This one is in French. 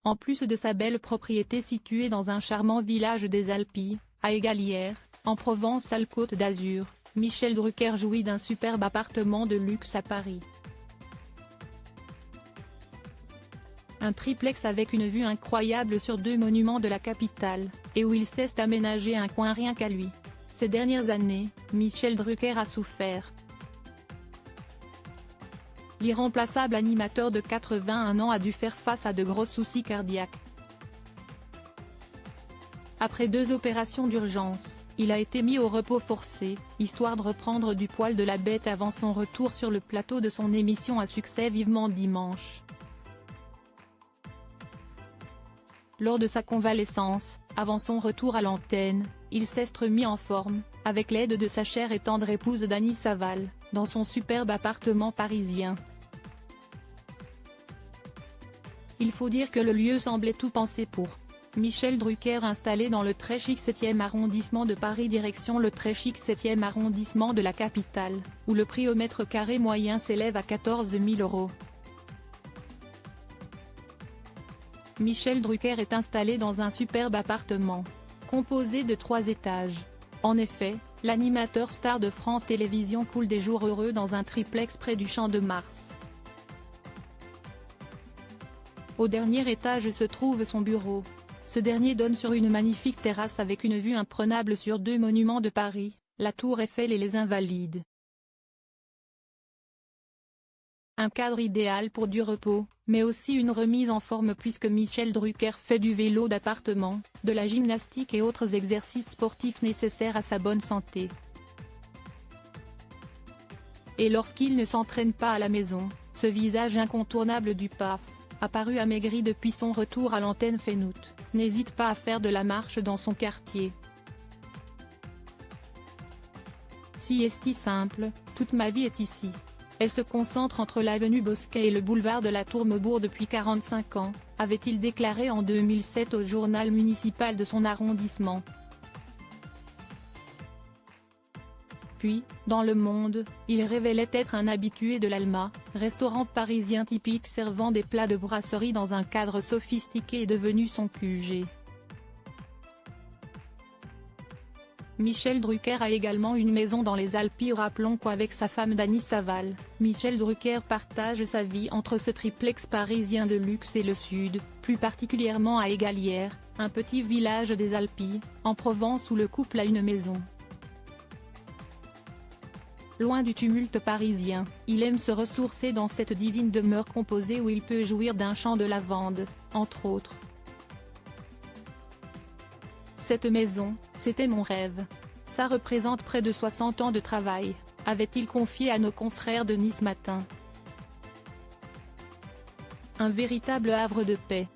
En plus de sa belle propriété située dans un charmant village des Alpilles, à Égalières, en Provence-Alpes-Côte d'Azur, Michel Drucker jouit d'un superbe appartement de luxe à Paris. Un triplex avec une vue incroyable sur 2 monuments de la capitale, et où il s'est aménagé un coin rien qu'à lui. Ces dernières années, Michel Drucker a souffert. L'irremplaçable animateur de 81 ans a dû faire face à de gros soucis cardiaques. Après 2 opérations d'urgence, il a été mis au repos forcé, histoire de reprendre du poil de la bête avant son retour sur le plateau de son émission à succès Vivement Dimanche. Lors de sa convalescence, avant son retour à l'antenne, il s'est remis en forme, avec l'aide de sa chère et tendre épouse Dany Saval, dans son superbe appartement parisien. Il faut dire que le lieu semblait tout pensé pour Michel Drucker, installé dans le très chic 7e arrondissement de Paris direction le très chic 7e arrondissement de la capitale, où le prix au mètre carré moyen s'élève à 14 000 €. Michel Drucker est installé dans un superbe appartement, composé de 3 étages. En effet, l'animateur star de France Télévisions coule des jours heureux dans un triplex près du Champ de Mars. Au dernier étage se trouve son bureau. Ce dernier donne sur une magnifique terrasse avec une vue imprenable sur 2 monuments de Paris, la Tour Eiffel et les Invalides. Un cadre idéal pour du repos, mais aussi une remise en forme puisque Michel Drucker fait du vélo d'appartement, de la gymnastique et autres exercices sportifs nécessaires à sa bonne santé. Et lorsqu'il ne s'entraîne pas à la maison, ce visage incontournable du PAF, apparu amaigri depuis son retour à l'antenne Fenout, n'hésite pas à faire de la marche dans son quartier. Si est-il simple, toute ma vie est ici. Elle se concentre entre l'avenue Bosquet et le boulevard de la Tour-Maubourg depuis 45 ans, avait-il déclaré en 2007 au journal municipal de son arrondissement. Puis, dans Le Monde, il révélait être un habitué de l'Alma, restaurant parisien typique servant des plats de brasserie dans un cadre sophistiqué et devenu son QG. Michel Drucker a également une maison dans les Alpilles. Rappelons qu'avec sa femme Dany Saval, Michel Drucker partage sa vie entre ce triplex parisien de luxe et le sud, plus particulièrement à Égalières, un petit village des Alpilles, en Provence où le couple a une maison. Loin du tumulte parisien, il aime se ressourcer dans cette divine demeure composée où il peut jouir d'un champ de lavande, entre autres. Cette maison, c'était mon rêve. Ça représente près de 60 ans de travail, avait-il confié à nos confrères de Nice Matin. Un véritable havre de paix.